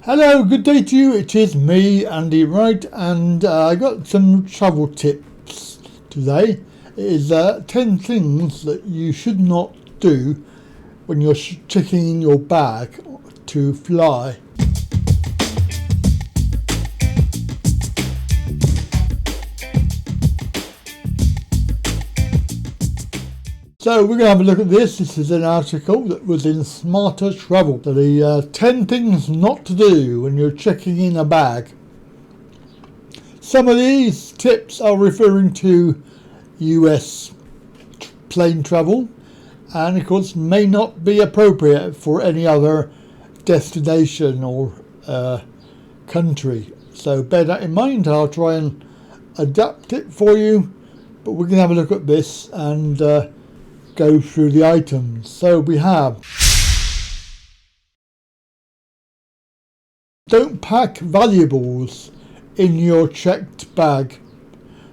Hello, good day to you. It is me, Andy Wright, and I got some travel tips today. It is 10 things that you should not do when you're checking in your bag to fly. So we're going to have a look at this. This is an article that was in Smarter Travel. So the 10 things not to do when you're checking in a bag. Some of these tips are referring to US plane travel and of course may not be appropriate for any other destination or country. So bear that in mind. I'll try and adapt it for you, but we're going to have a look at this and go through the items. So we have: don't pack valuables in your checked bag.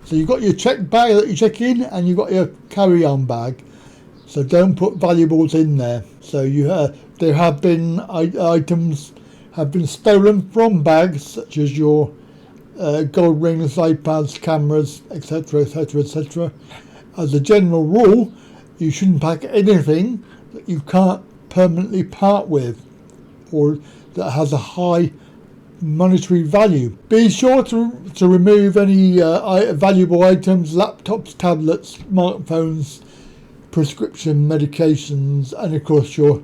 So you've got your checked bag that you check in and you've got your carry-on bag. So don't put valuables in there. So there have been items have been stolen from bags, such as your gold rings, iPads, cameras, etc, etc, etc. As a general rule, you shouldn't pack anything that you can't permanently part with or that has a high monetary value. Be sure to remove any valuable items, laptops, tablets, smartphones, prescription medications, and of course your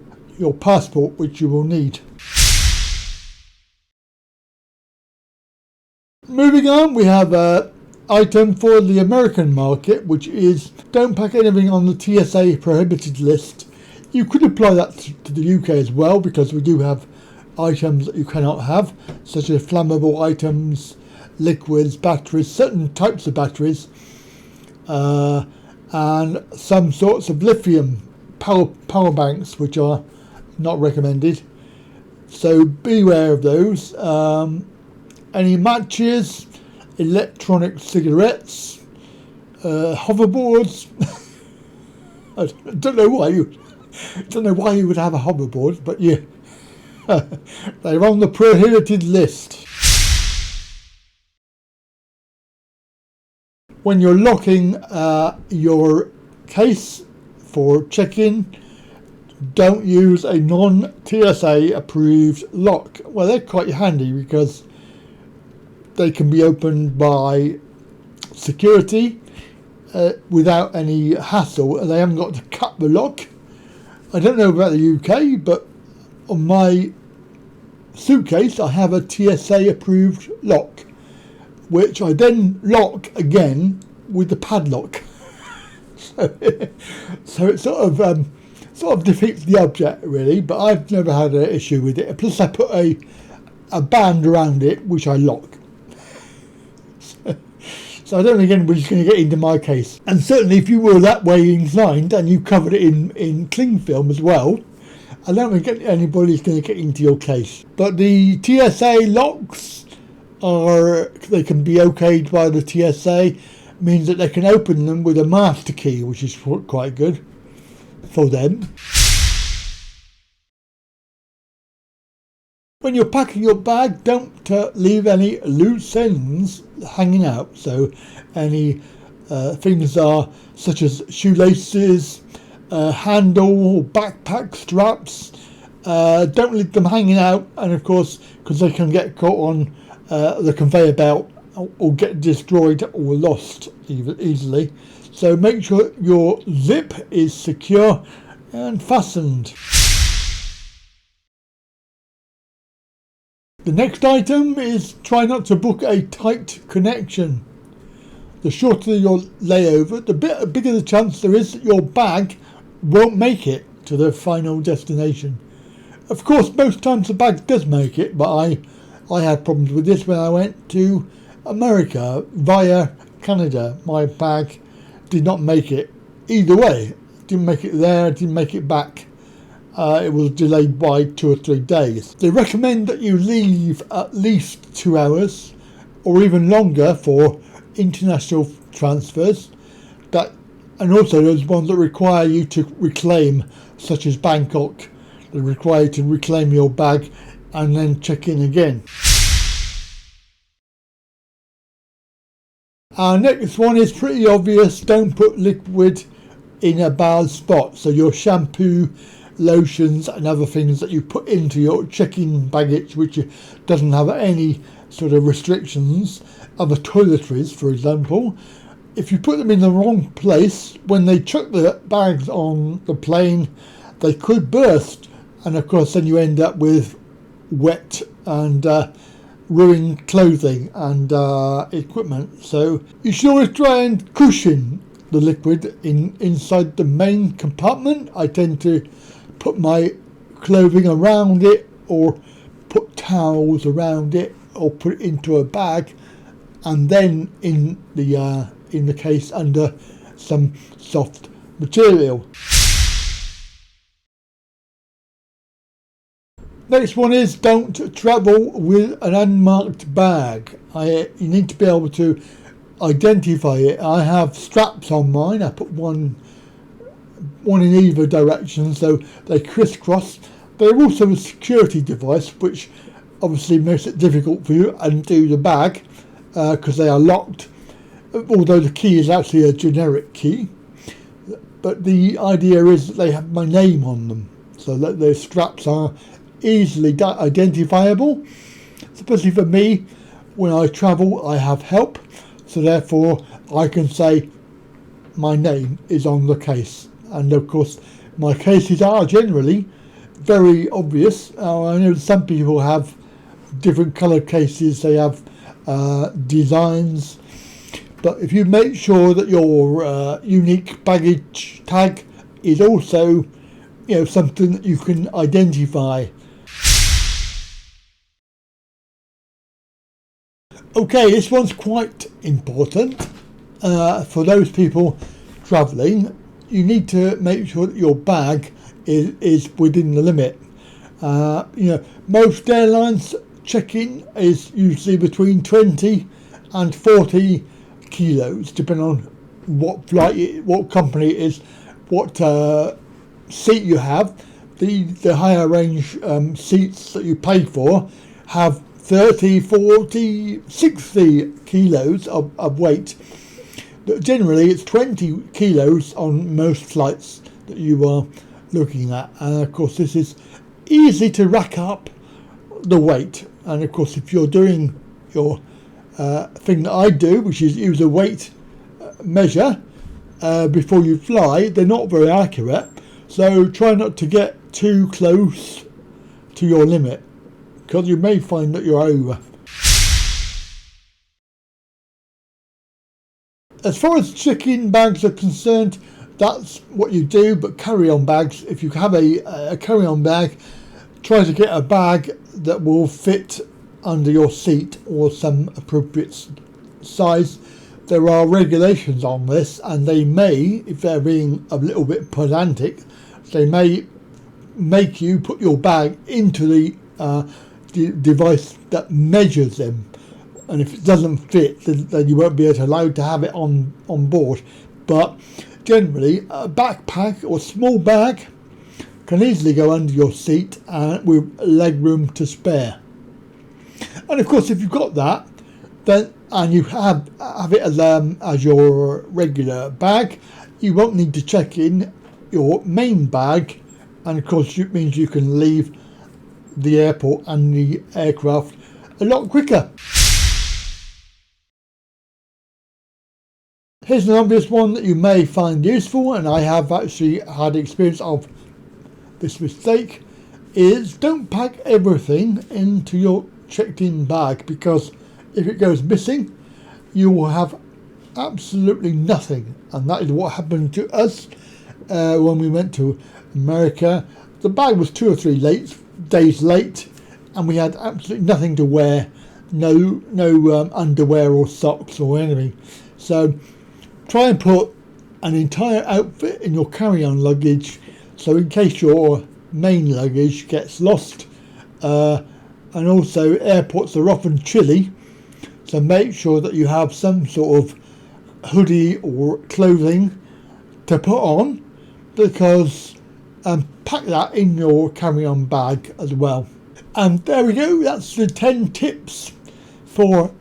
passport, which you will need. Moving on, we have item for the American market, which is don't pack anything on the TSA prohibited list. You could apply that to the UK as well, because we do have items that you cannot have, such as flammable items, liquids, batteries, certain types of batteries, and some sorts of lithium power banks, which are not recommended. So beware of those. Any matches, electronic cigarettes, hoverboards. I don't know why you would have a hoverboard, but yeah, they're on the prohibited list. When you're locking your case for check-in, don't use a non-TSA approved lock. Well, they're quite handy because they can be opened by security without any hassle, and they haven't got to cut the lock. I don't know about the UK, but on my suitcase I have a TSA approved lock, which I then lock again with the padlock. So it sort of defeats the object really, but I've never had an issue with it. Plus I put a band around it which I lock. So I don't think anybody's going to get into my case. And certainly if you were that way inclined and you covered it in cling film as well, I don't think anybody's going to get into your case. But the TSA locks they can be okayed by the TSA, means that they can open them with a master key, which is quite good for them. When you're packing your bag, don't leave any loose ends hanging out. So any things are such as shoelaces, handle or backpack straps, don't leave them hanging out, and of course because they can get caught on the conveyor belt or get destroyed or lost easily. So make sure your zip is secure and fastened. The next item is try not to book a tight connection. The shorter your layover, the bigger the chance there is that your bag won't make it to the final destination. Of course, most times the bag does make it, but I had problems with this when I went to America via Canada. My bag did not make it either way. Didn't make it there, didn't make it back. It was delayed by 2 or 3 days. They recommend that you leave at least 2 hours or even longer for international transfers, and also those ones that require you to reclaim, such as Bangkok. They require you to reclaim your bag and then check in again. Our next one is pretty obvious. Don't put liquid in a bad spot. So your shampoo, lotions and other things that you put into your check-in baggage, which doesn't have any sort of restrictions, other toiletries for example, if you put them in the wrong place, when they chuck the bags on the plane, they could burst, and of course then you end up with wet and ruined clothing and equipment. So you should always try and cushion the liquid inside the main compartment. I tend to put my clothing around it, or put towels around it, or put it into a bag, and then in the case under some soft material. Next one is don't travel with an unmarked bag. You need to be able to identify it. I have straps on mine. I put one in either direction so they crisscross. They're also a security device, which obviously makes it difficult for you to undo the bag because they are locked, although the key is actually a generic key. But the idea is that they have my name on them, so that the straps are easily identifiable. Especially for me, when I travel I have help, so therefore I can say my name is on the case. And of course my cases are generally very obvious. I know some people have different coloured cases, they have designs, but if you make sure that your unique baggage tag is also something that you can identify. Okay, this one's quite important for those people travelling. You need to make sure that your bag is within the limit. Most airlines check-in is usually between 20 and 40 kilos, depending on what flight, what company it is, what seat you have. The higher range seats that you pay for have 30, 40, 60 kilos of weight. Generally it's 20 kilos on most flights that you are looking at, and of course this is easy to rack up the weight. And of course if you're doing your thing that I do, which is use a weight measure before you fly, they're not very accurate, so try not to get too close to your limit, because you may find that you're over. As far as check-in bags are concerned, that's what you do. But carry-on bags, if you have a carry-on bag, try to get a bag that will fit under your seat or some appropriate size. There are regulations on this, and they may, if they're being a little bit pedantic, they may make you put your bag into the device that measures them, and if it doesn't fit, then you won't be allowed to have it on board. But generally a backpack or small bag can easily go under your seat with leg room to spare. And of course if you've got that, then and you have it as your regular bag, you won't need to check in your main bag, and of course it means you can leave the airport and the aircraft a lot quicker. Here's an obvious one that you may find useful, and I have actually had experience of this mistake, is don't pack everything into your checked-in bag, because if it goes missing you will have absolutely nothing. And that is what happened to us when we went to America. The bag was 2 or 3 days late, and we had absolutely nothing to wear, no underwear or socks or anything. So try and put an entire outfit in your carry-on luggage, so in case your main luggage gets lost. And also airports are often chilly, so make sure that you have some sort of hoodie or clothing to put on, because pack that in your carry-on bag as well. And there we go, that's the 10 tips for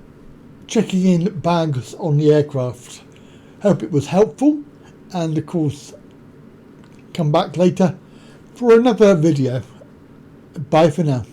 checking in bags on the aircraft. Hope it was helpful, and of course come back later for another video. Bye for now.